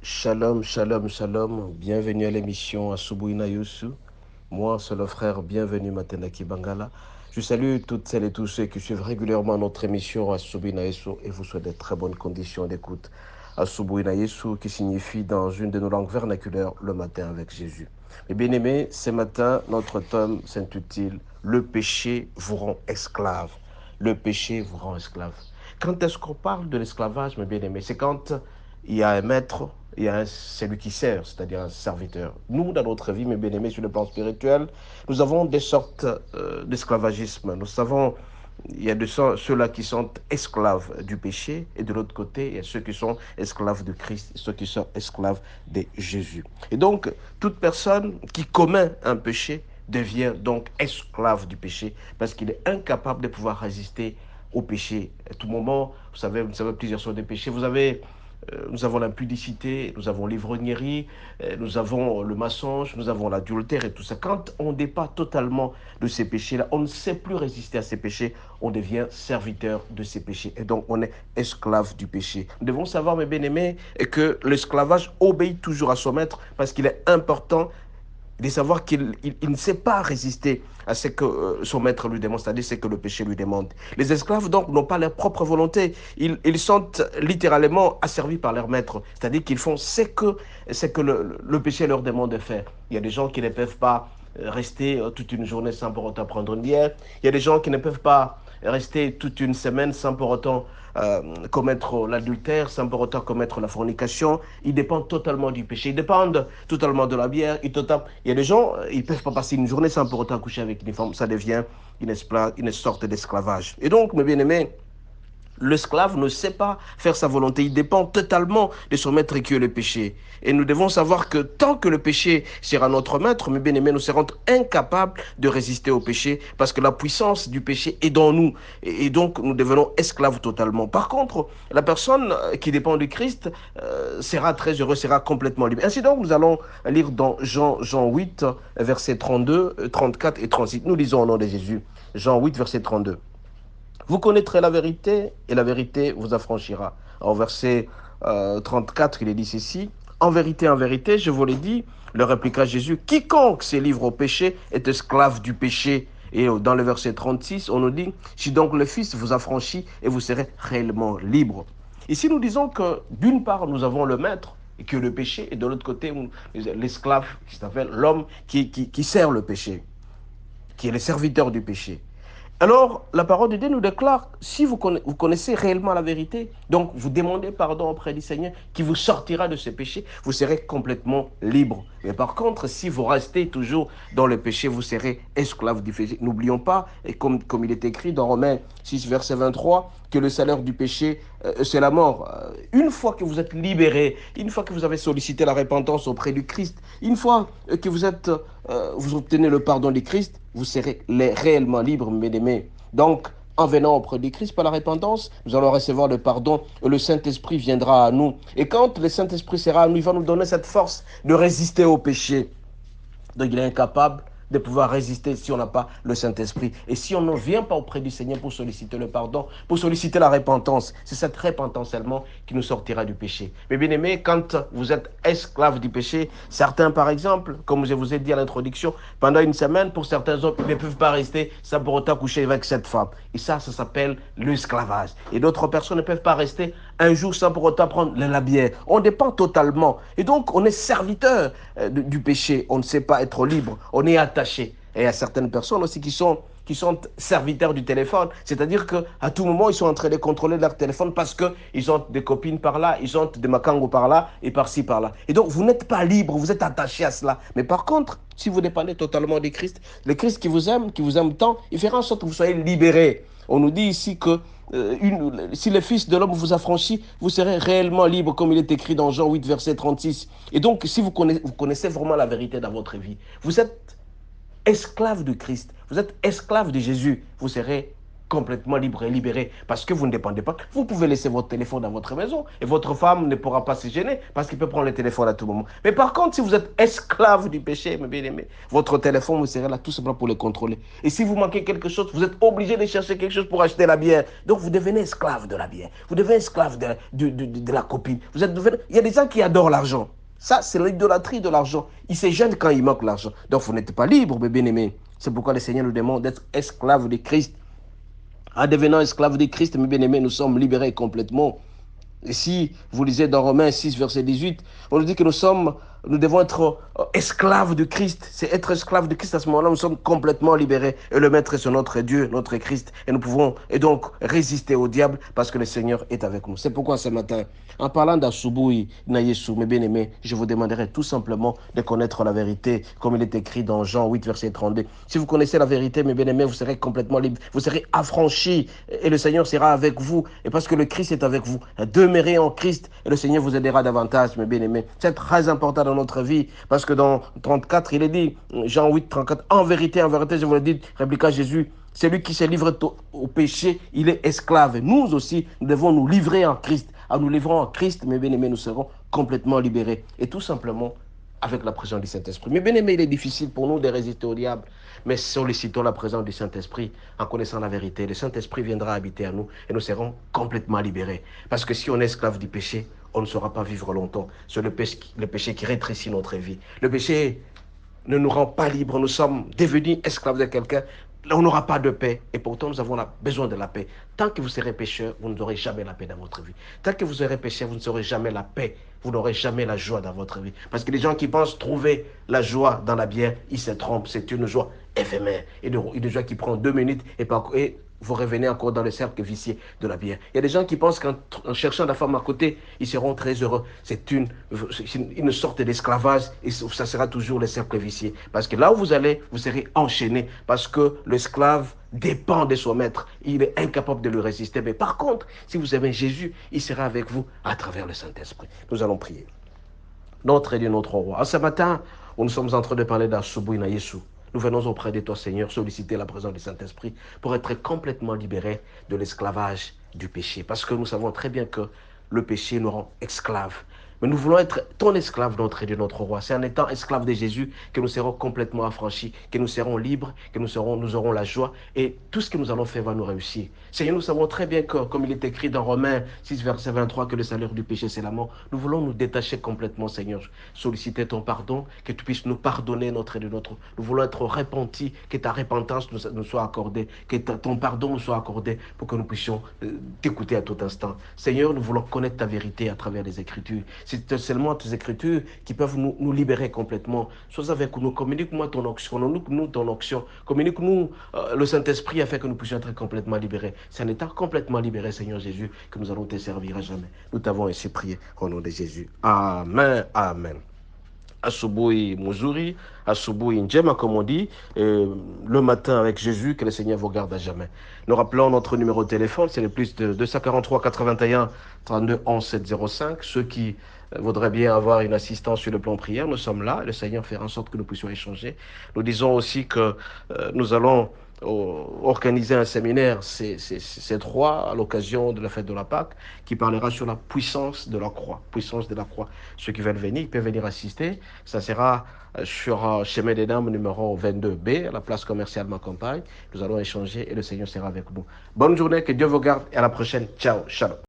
Shalom, shalom, shalom. Bienvenue à l'émission Asubuhi na Yusu. Moi, c'est le frère Bienvenue Matenaki Bangala. Je salue toutes celles et tous ceux qui suivent régulièrement notre émission Asubuhi na Yusu et vous souhaite de très bonnes conditions d'écoute. Asubuhi na Yusu qui signifie dans une de nos langues vernaculaires le matin avec Jésus. Mes bien-aimés, ce matin, notre thème s'intitule Le péché vous rend esclave. Le péché vous rend esclave. Quand est-ce qu'on parle de l'esclavage, mes bien-aimés? C'est quand il y a un maître, il y a celui qui sert, c'est-à-dire un serviteur. Nous, dans notre vie, mes bien-aimés, sur le plan spirituel, nous avons des sortes d'esclavagisme. Nous savons, il y a ceux-là qui sont esclaves du péché, et de l'autre côté, il y a ceux qui sont esclaves de Christ, ceux qui sont esclaves de Jésus. Et donc, toute personne qui commet un péché devient donc esclave du péché, parce qu'il est incapable de pouvoir résister au péché. À tout moment, vous savez plusieurs sortes de péchés. Nous avons l'impudicité, nous avons l'ivrognerie, nous avons le mensonge, nous avons l'adultère et tout ça. Quand on dépasse totalement de ces péchés-là, on ne sait plus résister à ces péchés, on devient serviteur de ces péchés. Et donc, on est esclave du péché. Nous devons savoir, mes bien-aimés, que l'esclavage obéit toujours à son maître parce qu'il est important de savoir qu'il ne sait pas résister à ce que son maître lui demande, c'est-à-dire ce que le péché lui demande. Les esclaves, donc, n'ont pas leur propre volonté. Ils sont littéralement asservis par leur maître, c'est-à-dire qu'ils font ce que le péché leur demande de faire. Il y a des gens qui ne peuvent pas rester toute une journée sans pour autant prendre une bière. Il y a des gens qui ne peuvent pas rester toute une semaine sans pour autant commettre l'adultère, sans pour autant commettre la fornication. Ils dépendent totalement du péché. Ils dépendent totalement de la bière. Il y a des gens, ils ne peuvent pas passer une journée sans pour autant coucher avec une femme. Ça devient une sorte d'esclavage. Et donc, mes bien-aimés, l'esclave ne sait pas faire sa volonté. Il dépend totalement de son maître qui est le péché. Et nous devons savoir que tant que le péché sera notre maître, mes bien-aimés, nous serons incapables de résister au péché parce que la puissance du péché est dans nous. Et donc, nous devenons esclaves totalement. Par contre, la personne qui dépend du Christ sera très heureuse, sera complètement libre. Ainsi donc, nous allons lire dans Jean 8, versets 32, 34 et 36. Nous lisons au nom de Jésus. Jean 8, verset 32. Vous connaîtrez la vérité et la vérité vous affranchira. En verset 34, il est dit ceci. En vérité, je vous l'ai dit, le répliqua Jésus, quiconque se livre au péché est esclave du péché. Et dans le verset 36, on nous dit, si donc le Fils vous affranchit et vous serez réellement libre. Ici, nous disons que d'une part, nous avons le maître, et que le péché, et de l'autre côté, l'esclave qui s'appelle l'homme qui sert le péché, qui est le serviteur du péché. Alors, la parole de Dieu nous déclare, si vous connaissez réellement la vérité, donc vous demandez pardon auprès du Seigneur qui vous sortira de ce péché, vous serez complètement libre. Mais par contre, si vous restez toujours dans le péché, vous serez esclave du péché. N'oublions pas, et comme il est écrit dans Romains 6, verset 23, que le salaire du péché, c'est la mort. Une fois que vous êtes libéré, une fois que vous avez sollicité la repentance auprès du Christ, une fois que vous obtenez le pardon du Christ, vous serez réellement libre, mes aimés. Donc, en venant auprès du Christ par la repentance, nous allons recevoir le pardon et le Saint-Esprit viendra à nous. Et quand le Saint-Esprit sera à nous, il va nous donner cette force de résister au péché. Donc il est incapable de pouvoir résister si on n'a pas le Saint-Esprit. Et si on ne vient pas auprès du Seigneur pour solliciter le pardon, pour solliciter la repentance, c'est cette repentance seulement qui nous sortira du péché. Mais bien aimé, quand vous êtes esclave du péché, certains par exemple, comme je vous ai dit à l'introduction, pendant une semaine, pour certains hommes, ils ne peuvent pas rester sans pour autant coucher avec cette femme. Et ça s'appelle l'esclavage. Et d'autres personnes ne peuvent pas rester un jour sans pour autant prendre la bière. On dépend totalement. Et donc, on est serviteur du péché. On ne sait pas être libre. On est attaché. Et il y a certaines personnes aussi qui sont serviteurs du téléphone. C'est-à-dire qu'à tout moment, ils sont en train de contrôler leur téléphone parce qu'ils ont des copines par là, ils ont des macangos par là et par-ci, par-là. Et donc, vous n'êtes pas libre, vous êtes attaché à cela. Mais par contre, si vous dépendez totalement du Christ, le Christ qui vous aime tant, il fera en sorte que vous soyez libérés. On nous dit ici que si le Fils de l'homme vous affranchit, vous serez réellement libre, comme il est écrit dans Jean 8, verset 36. Et donc, si vous connaissez vraiment la vérité dans votre vie, vous êtes esclave de Christ, vous êtes esclave de Jésus, vous serez complètement libre et libéré parce que vous ne dépendez pas. Vous pouvez laisser votre téléphone dans votre maison et votre femme ne pourra pas se gêner parce qu'il peut prendre le téléphone à tout moment. Mais par contre, si vous êtes esclave du péché, mes bien-aimés, votre téléphone, vous serez là tout simplement pour le contrôler. Et si vous manquez quelque chose, vous êtes obligé de chercher quelque chose pour acheter la bière. Donc vous devenez esclave de la bière. Vous devenez esclave de la copine. Il y a des gens qui adorent l'argent. Ça, c'est l'idolâtrie de l'argent. Ils se gênent quand il manque l'argent. Donc vous n'êtes pas libre, mes bien-aimés. C'est pourquoi le Seigneur nous demande d'être esclave de Christ. En devenant esclave de Christ, mes bien-aimés, nous sommes libérés complètement. Et si vous lisez dans Romains 6, verset 18, on nous dit que nous devons être esclaves de Christ. C'est être esclaves de Christ. À ce moment-là, nous sommes complètement libérés. Et le maître, c'est notre Dieu, notre Christ. Et nous pouvons donc résister au diable parce que le Seigneur est avec nous. C'est pourquoi ce matin, en parlant d'Asubui Nayesu, mes bien-aimés, je vous demanderai tout simplement de connaître la vérité, comme il est écrit dans Jean 8, verset 32. Si vous connaissez la vérité, mes bien-aimés, vous serez complètement libres. Vous serez affranchis et le Seigneur sera avec vous. Et parce que le Christ est avec vous, demeurez en Christ et le Seigneur vous aidera davantage, mes bien-aimés. C'est très important dans notre vie parce que dans 34, il est dit, Jean 8, 34, en vérité, je vous le dis, répliqua Jésus, celui qui se livre au péché, il est esclave. Nous aussi, nous devons nous livrer en Christ. En nous livrant en Christ, mes bien-aimés, nous serons complètement libérés. Et tout simplement, avec la présence du Saint-Esprit. Mais bien aimé, il est difficile pour nous de résister au diable, mais sollicitons la présence du Saint-Esprit en connaissant la vérité. Le Saint-Esprit viendra habiter à nous et nous serons complètement libérés. Parce que si on est esclave du péché, on ne saura pas vivre longtemps. C'est le péché qui rétrécit notre vie. Le péché ne nous rend pas libres. Nous sommes devenus esclaves de quelqu'un. On n'aura pas de paix. Et pourtant, nous avons besoin de la paix. Tant que vous serez pécheur, vous n'aurez jamais la paix dans votre vie. Tant que vous serez pécheur, vous ne saurez jamais la paix. Vous n'aurez jamais la joie dans votre vie. Parce que les gens qui pensent trouver la joie dans la bière, ils se trompent. C'est une joie éphémère. Et une joie qui prend 2 minutes et vous revenez encore dans le cercle vicié de la bière. Il y a des gens qui pensent qu'en cherchant la femme à côté, ils seront très heureux. C'est une sorte d'esclavage et ça sera toujours le cercle vicié. Parce que là où vous allez, vous serez enchaîné parce que l'esclave dépend de son maître. Il est incapable de lui résister. Mais par contre, si vous aimez Jésus, il sera avec vous à travers le Saint-Esprit. Nous allons prier. Notre Dieu, notre roi. Ce matin, où nous sommes en train de parler d'Asubui Nayesu, nous venons auprès de toi, Seigneur, solliciter la présence du Saint-Esprit pour être complètement libérés de l'esclavage du péché. Parce que nous savons très bien que le péché nous rend esclaves. Mais nous voulons être ton esclave, notre Dieu, notre roi. C'est en étant esclave de Jésus que nous serons complètement affranchis, que nous serons libres, que nous aurons la joie et tout ce que nous allons faire va nous réussir. Seigneur, nous savons très bien que, comme il est écrit dans Romains 6, verset 23, que le salaire du péché, c'est la mort. Nous voulons nous détacher complètement, Seigneur. Solliciter ton pardon, que tu puisses nous pardonner, notre Dieu, notre. Nous voulons être repentis, que ta repentance nous soit accordée, que ton pardon nous soit accordé pour que nous puissions t'écouter à tout instant. Seigneur, nous voulons connaître ta vérité à travers les Écritures. C'est seulement tes Écritures qui peuvent nous libérer complètement. Sois avec nous, communique-moi ton onction, communique-nous ton onction, communique-nous le Saint-Esprit afin que nous puissions être complètement libérés. C'est en étant complètement libérés, Seigneur Jésus, que nous allons te servir à jamais. Nous t'avons ainsi prié au nom de Jésus. Amen, amen. Asubuhi Muzuri, Asubuhi Njema, comme on dit, le matin avec Jésus, que le Seigneur vous garde à jamais. Nous rappelons notre numéro de téléphone, c'est le plus de 243 81 32 11 705. Ceux qui voudraient bien avoir une assistance sur le plan prière, nous sommes là, le Seigneur fait en sorte que nous puissions échanger. Nous disons aussi que nous allons organiser un séminaire, c'est 3 à l'occasion de la fête de la Pâque, qui parlera sur la puissance de la croix. Puissance de la croix. Ceux qui veulent venir, ils peuvent venir assister. Ça sera sur Chemin des Dames numéro 22B, à la place commerciale Ma Campagne. Nous allons échanger et le Seigneur sera avec nous. Bonne journée, que Dieu vous garde et à la prochaine. Ciao, shalom.